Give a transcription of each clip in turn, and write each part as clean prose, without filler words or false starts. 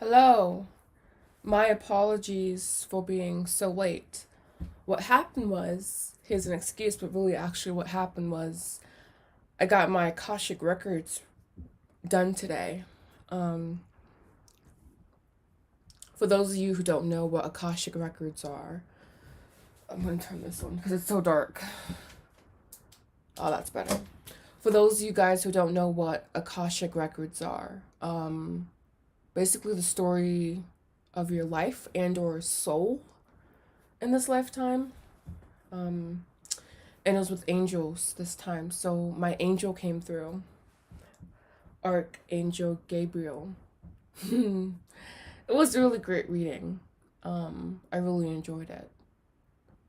Hello. My apologies for being so late. What happened was, here's an excuse, but really actually what happened was I got my Akashic Records done today. Um, for those of you who don't know what Akashic Records are, I'm going to turn this on because it's so dark. Oh, that's better. For those of you guys who don't know what Akashic Records are, basically the story of your life and or soul in this lifetime. Um, and it was with angels this time. So my angel came through, Archangel Gabriel. It was a really great reading. I really enjoyed it.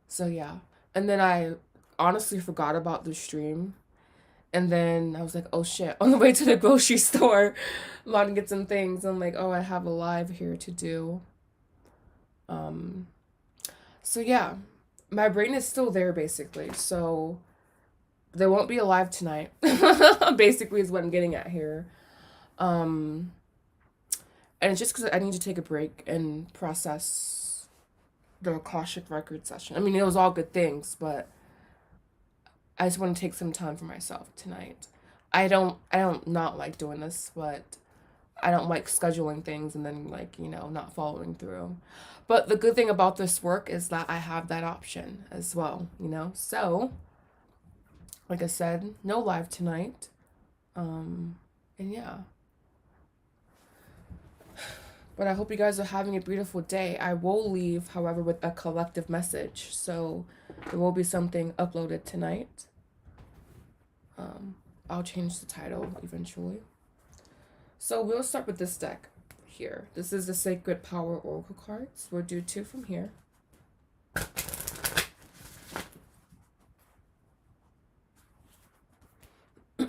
So yeah, and then I honestly forgot about the stream. And then I was like, oh shit, on the way to the grocery store, I'm about to get some things. I'm like, oh, I have a live here to do. Um, so yeah, my brain is still there basically. So there won't be a live tonight. Basically is what I'm getting at here. Um, and it's just because I need to take a break and process the Akashic record session. I mean, it was all good things, but I just want to take some time for myself tonight. I don't not like doing this, but I don't like scheduling things and then like, not following through. But the good thing about this work is that I have that option as well. So, like I said, no live tonight. And yeah. But I hope you guys are having a beautiful day. I will leave, however, with a collective message. So there will be something uploaded tonight. I'll change the title eventually. So we'll start with this deck here. This is the Sacred Power Oracle cards. We'll do 2 from here. But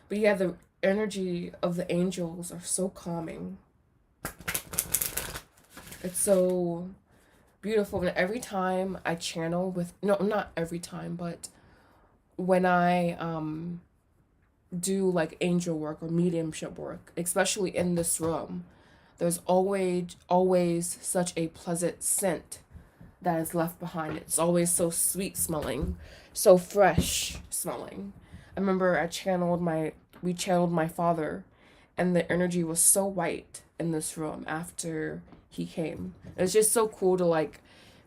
yeah, the energy of the angels are so calming. It's so beautiful. And every time I channel with, no, not every time, but when I do like angel work or mediumship work, especially in this room, there's always such a pleasant scent that is left behind. It's always so sweet smelling, so fresh smelling. I remember we channeled my father, and the energy was so white in this room after he came. It's just so cool to like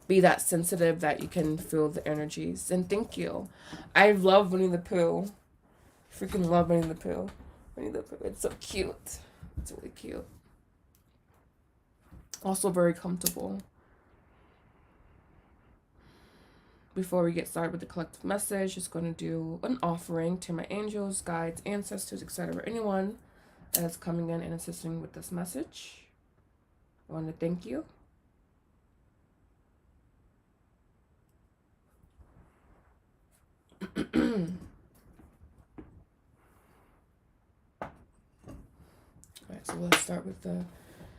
be that sensitive that you can feel the energies. And thank you. I love Winnie the Pooh. Freaking love Winnie the Pooh. Winnie the Pooh. It's so cute. It's really cute. Also very comfortable. Before we get started with the collective message, just going to do an offering to my angels, guides, ancestors, etc. Anyone that is coming in and assisting with this message. I want to thank you. Alright, so let's start with the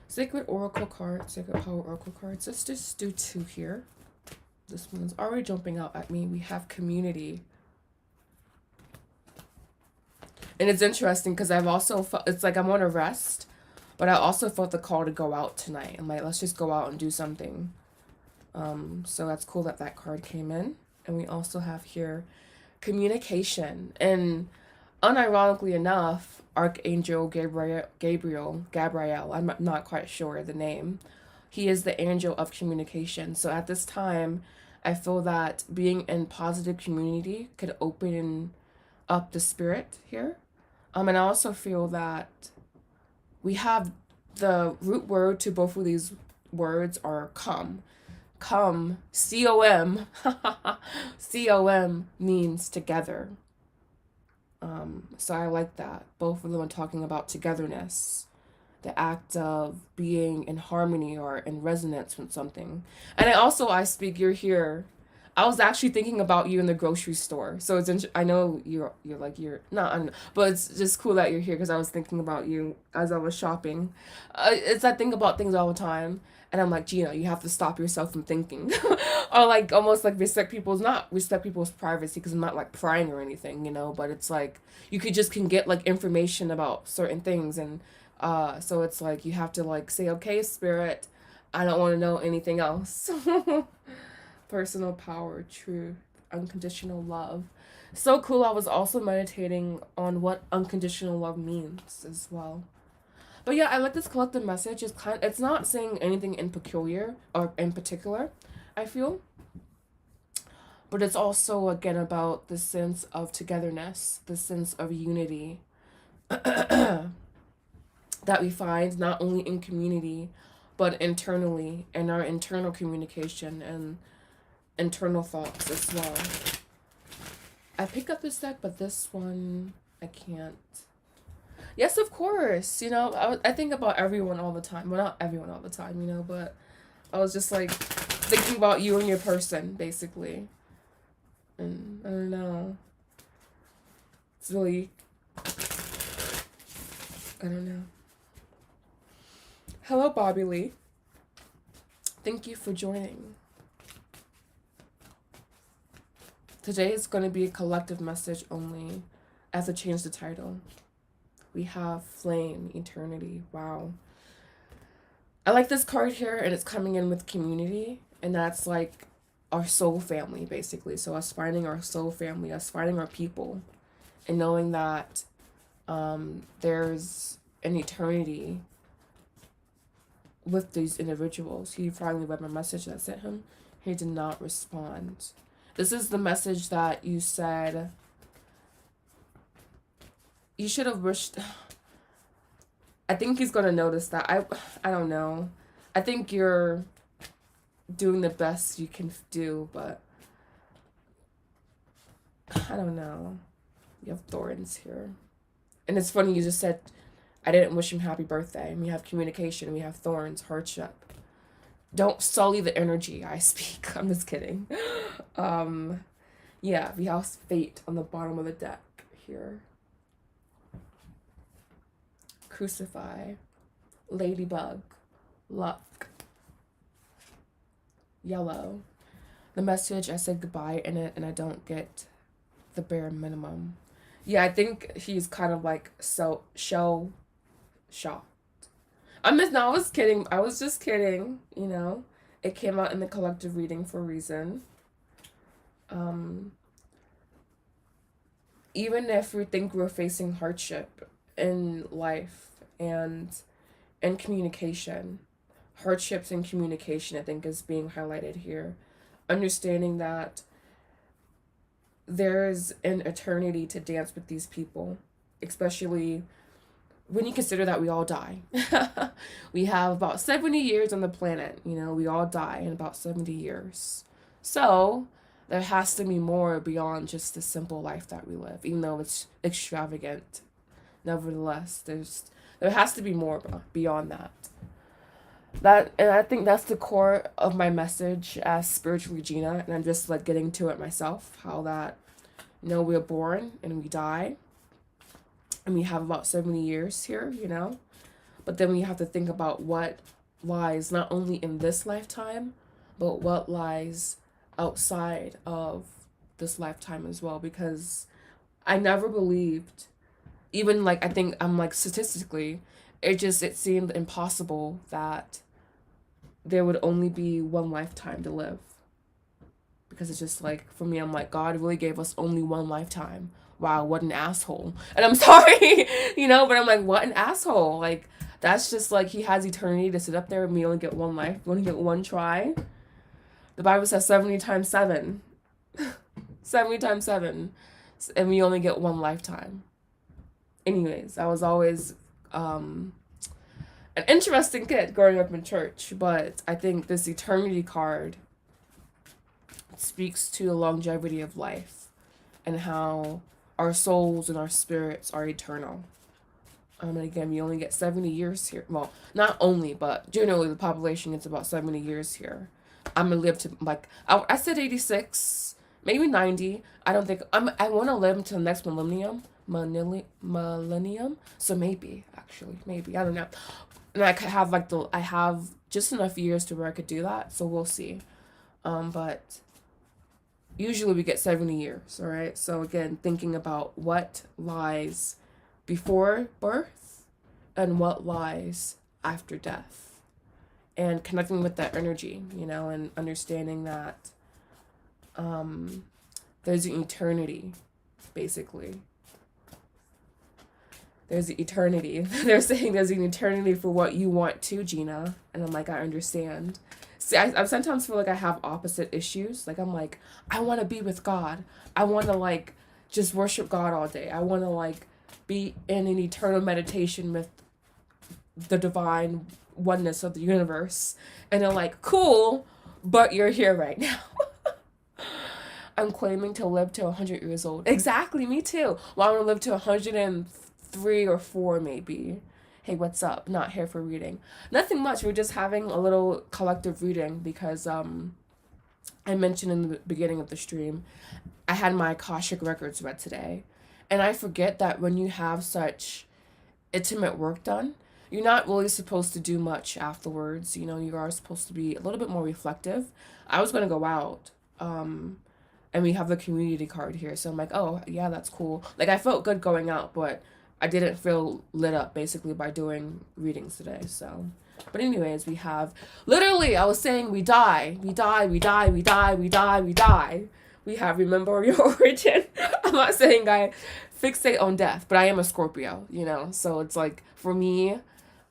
Sacred Oracle card, Sacred Power Oracle cards. Let's just do 2 here. This one's already jumping out at me. We have community. And it's interesting because I've also felt, it's like I'm on a rest, but I also felt the call to go out tonight. I'm like, let's just go out and do something. So that's cool that that card came in. And we also have here communication. And unironically enough, Archangel Gabriel, I'm not quite sure the name. He is the angel of communication. So at this time, I feel that being in positive community could open up the spirit here. And I also feel that we have the root word to both of these words are come. Come, C-O-M. C-O-M means together. So I like that. Both of them are talking about togetherness, the act of being in harmony or in resonance with something. And I speak, you're here. I was actually thinking about you in the grocery store. So I know you're like you're not, I don't know, but it's just cool that you're here because I was thinking about you as I was shopping. It's I think about things all the time, and I'm like, Gina, you have to stop yourself from thinking, or like almost like respect people's privacy because I'm not like prying or anything, you know. But it's like you could just can get like information about certain things, and so it's like you have to like say, okay, spirit, I don't want to know anything else. Personal power, truth, unconditional love. So cool. I was also meditating on what unconditional love means as well. But yeah, I like this collective message. It's not saying anything in peculiar or in particular, I feel. But it's also again about the sense of togetherness, the sense of unity that we find not only in community but internally in our internal communication and internal thoughts as well. I pick up this deck, but this one I can't. Yes, of course. You know, I think about everyone all the time. Well, not everyone all the time, you know, but I was just like thinking about you and your person, basically. And I don't know. It's really, I don't know. Hello, Bobby Lee. Thank you for joining. Today is going to be a collective message only. I have to change the title. We have flame, eternity. Wow. I like this card here, and it's coming in with community, and that's like our soul family, basically. So us finding our soul family, us finding our people, and knowing that there's an eternity with these individuals. He finally read my message that I sent him. He did not respond. This is the message that you said you should have wished. I think he's going to notice that. I don't know. I think you're doing the best you can do, but I don't know. You have thorns here. And it's funny, you just said, I didn't wish him happy birthday. And we have communication, we have thorns, hardship. Don't sully the energy I speak. I'm just kidding. Yeah, we have fate on the bottom of the deck here. Crucify. Ladybug. Luck. Yellow. The message, I said goodbye in it, and I don't get the bare minimum. Yeah, I think he's kind of like so shell shocked. I was kidding. I was just kidding, you know. It came out in the collective reading for a reason. Even if we think we're facing hardship in life and in communication, hardships in communication, I think, is being highlighted here. Understanding that there's an eternity to dance with these people, especially when you consider that we all die. We have about 70 years on the planet, you know, we all die in about 70 years. So there has to be more beyond just the simple life that we live, even though it's extravagant. Nevertheless, there has to be more beyond that. And I think that's the core of my message as spiritually Gina, and I'm just like getting to it myself, how that, you know, we're born and we die, and we have about 70 years here, you know, but then we have to think about what lies not only in this lifetime, but what lies outside of this lifetime as well, because I never believed, even like I think I'm like statistically, it seemed impossible that there would only be one lifetime to live. Because it's just like, for me, I'm like, God really gave us only one lifetime. Wow, what an asshole. And I'm sorry, you know, but I'm like, what an asshole. Like, that's just like, he has eternity to sit up there and we only get one life. We only get one try. The Bible says 70 times 7. 70 times 7. And we only get one lifetime. Anyways, I was always an interesting kid growing up in church, but I think this eternity card speaks to the longevity of life and how our souls and our spirits are eternal. And again, we only get 70 years here. Well, not only, but generally the population gets about 70 years here. I'm gonna live to like I said 86, maybe 90. I don't think I want to live until the next millennium. So maybe, actually, maybe, I don't know. And I could have like I have just enough years to where I could do that. So we'll see. But usually we get 70 years. All right. So again, thinking about what lies before birth and what lies after death, and connecting with that energy, and understanding that there's an eternity, basically. There's an eternity. They're saying there's an eternity for what you want too, Gina. And I'm like, I understand. See, I sometimes feel like I have opposite issues. Like, I'm like, I want to be with God. I want to, like, just worship God all day. I want to, like, be in an eternal meditation with the divine oneness of the universe. And they're like, cool, but you're here right now. I'm claiming to live to 100 years old. Exactly, me too. Well, I want to live to 103 or 4 maybe. Hey, what's up? Not here for reading. Nothing much. We're just having a little collective reading because I mentioned in the beginning of the stream, I had my Akashic Records read today. And I forget that when you have such intimate work done, you're not really supposed to do much afterwards. You are supposed to be a little bit more reflective. I was going to go out. And we have the community card here. So I'm like, oh, yeah, that's cool. Like, I felt good going out, but I didn't feel lit up, basically, by doing readings today. So, but anyways, we have, literally, I was saying we die. We die, we die, we die, we die, we die. We have remember your origin. I'm not saying I fixate on death, but I am a Scorpio, So it's like, for me,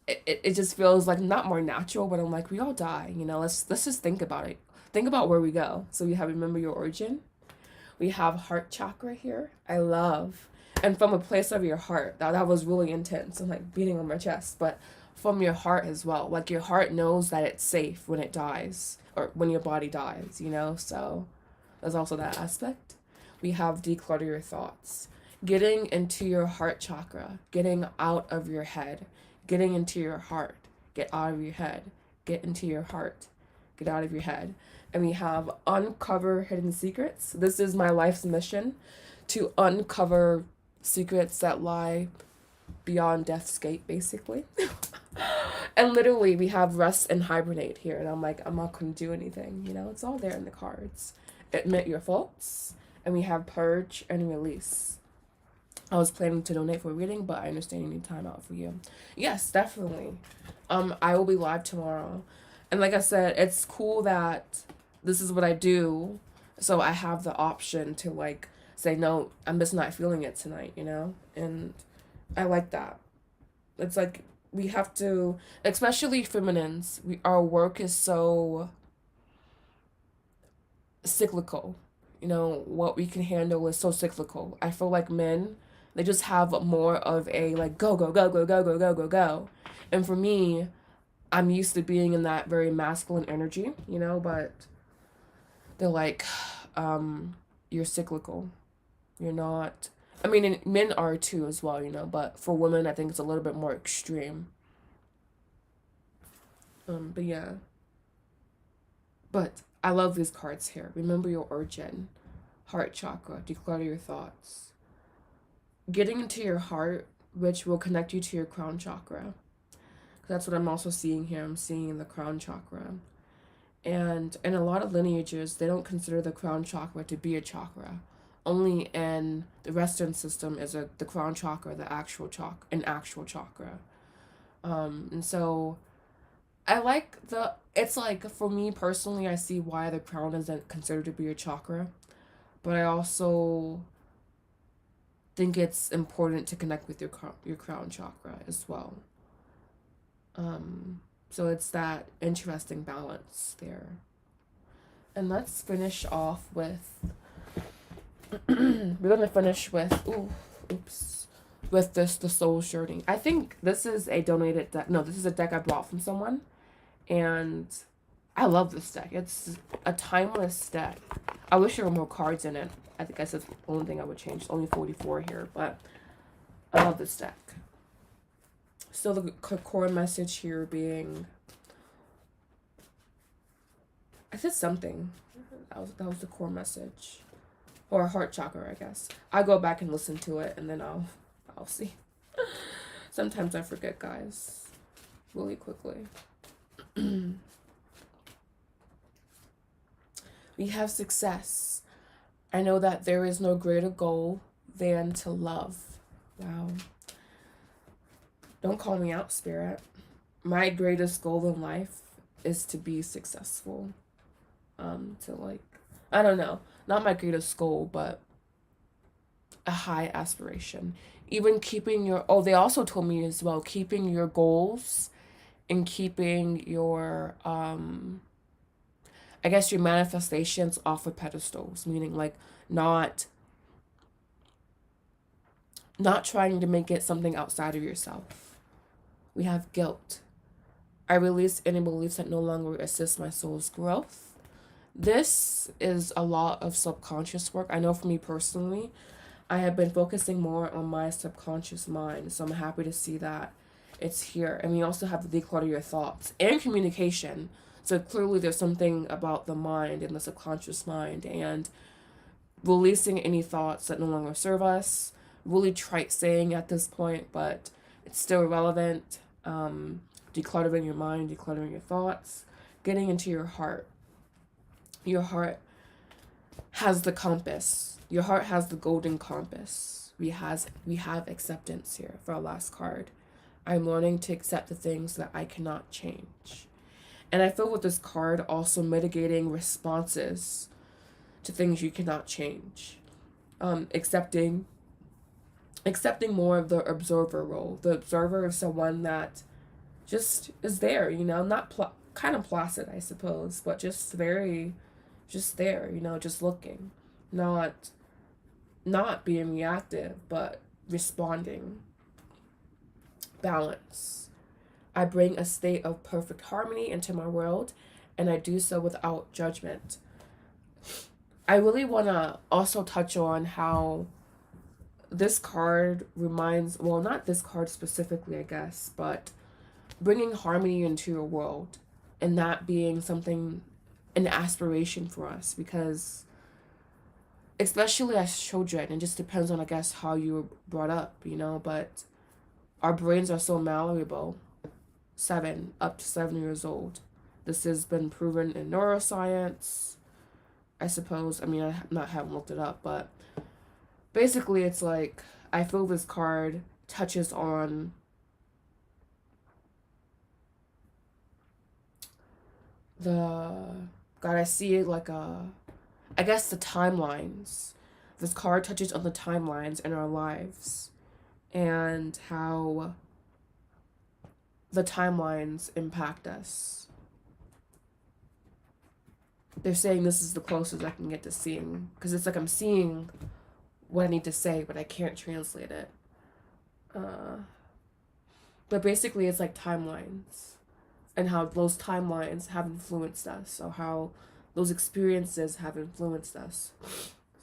it just feels like not more natural, but I'm like, we all die, Let's just think about it. Think about where we go. So we have remember your origin. We have heart chakra here. I love. And from a place of your heart. That was really intense. I'm like beating on my chest. But from your heart as well. Like your heart knows that it's safe when it dies. Or when your body dies, So there's also that aspect. We have declutter your thoughts. Getting into your heart chakra. Getting out of your head. Getting into your heart. Get out of your head. Get into your heart. Get out of your head. And we have uncover hidden secrets. This is my life's mission, to uncover secrets that lie beyond death's gate, basically. And literally, we have rest and hibernate here. And I'm like, I'm not going to do anything. It's all there in the cards. Admit your faults. And we have purge and release. I was planning to donate for a reading, but I understand you need time out for you. Yes, definitely. I will be live tomorrow. And like I said, it's cool that this is what I do, so I have the option to, like, say, no, I'm just not feeling it tonight, And I like that. It's like, we have to, especially feminines, our work is so cyclical. What we can handle is so cyclical. I feel like men, they just have more of a, like, go, go, go, go, go, go, go, go, go. And for me, I'm used to being in that very masculine energy, but they're like, you're cyclical. You're not, I mean, and men are too as well, but for women, I think it's a little bit more extreme. But yeah. But I love these cards here. Remember your origin. Heart chakra. Declutter your thoughts. Getting into your heart, which will connect you to your crown chakra. That's what I'm also seeing here. I'm seeing in the crown chakra. And in a lot of lineages, they don't consider the crown chakra to be a chakra. Only in the Western system is the crown chakra, an actual chakra. And so I like it's like, for me personally, I see why the crown isn't considered to be a chakra. But I also think it's important to connect with your crown chakra as well. So it's that interesting balance there. And let's finish off with, we're going to finish with, with the Soul Journey. I think this is a donated deck. No, this is a deck I bought from someone. And I love this deck. It's a timeless deck. I wish there were more cards in it. I think that's the only thing I would change. It's only 44 here, but I love this deck. So the core message here being, I said something. That was the core message. Or heart chakra, I guess. I go back and listen to it and then I'll see. Sometimes I forget, guys. Really quickly. We have success. I know that there is no greater goal than to love. Wow. Don't call me out, Spirit. My greatest goal in life is to be successful. To like, I don't know, not my greatest goal, but a high aspiration. Even keeping your, oh, they also told me as well, keeping your goals and keeping your, I guess your manifestations off of pedestals, meaning like not trying to make it something outside of yourself. We have guilt. I release any beliefs that no longer assist my soul's growth. This is a lot of subconscious work. I know for me personally, I have been focusing more on my subconscious mind, so I'm happy to see that it's here. And we also have to declutter your thoughts and communication. So clearly there's something about the mind and the subconscious mind, and releasing any thoughts that no longer serve us. Really trite saying at this point, but it's still relevant. Decluttering your mind, decluttering your thoughts, getting into your heart. Your heart has the compass. Your heart has the golden compass. We have acceptance here for our last card. I'm learning to accept the things that I cannot change. And I feel with this card also mitigating responses to things you cannot change. Accepting more of the observer role. The observer is someone that just is there, you know, not kind of placid, I suppose, but just very, just there, you know, just looking, not being reactive, but responding. Balance. I bring a state of perfect harmony into my world, and I do so without judgment. I really want to also touch on how this card reminds, well, not this card specifically, I guess, but bringing harmony into your world, and that being something, an aspiration for us, because especially as children, it just depends on, I guess, how you were brought up, you know, but our brains are so malleable. Up to 7 years old. This has been proven in neuroscience, I suppose. I mean, I haven't looked it up, but basically it's like, I feel this card touches on I see it like I guess the timelines. This card touches on the timelines in our lives and how the timelines impact us. They're saying this is the closest I can get to seeing, because it's like I'm seeing what I need to say, but I can't translate it. But basically it's like timelines, and how those timelines have influenced us, or how those experiences have influenced us.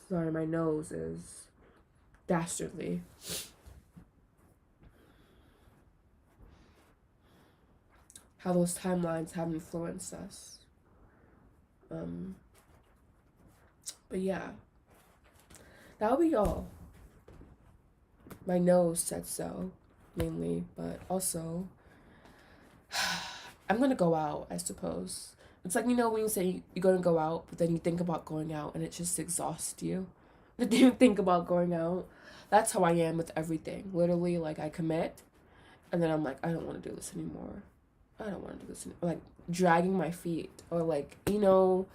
Sorry, my nose is dastardly. How those timelines have influenced us. But yeah, that'll be all. My nose said so, mainly, but also, I'm gonna go out, I suppose. It's like, you know, when you say you're gonna go out, but then you think about going out and it just exhausts you. Then you think about going out. That's how I am with everything. Literally, like, I commit, and then I'm like, I don't want to do this anymore. I don't want to do this anymore. Like, dragging my feet, or like, you know,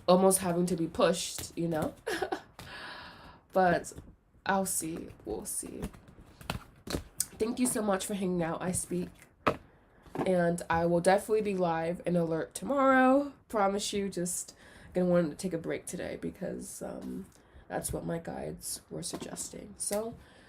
almost having to be pushed, you know? But I'll see. We'll see. Thank you so much for hanging out. I speak. And I will definitely be live and alert tomorrow. Promise you, just gonna want to take a break today because that's what my guides were suggesting. So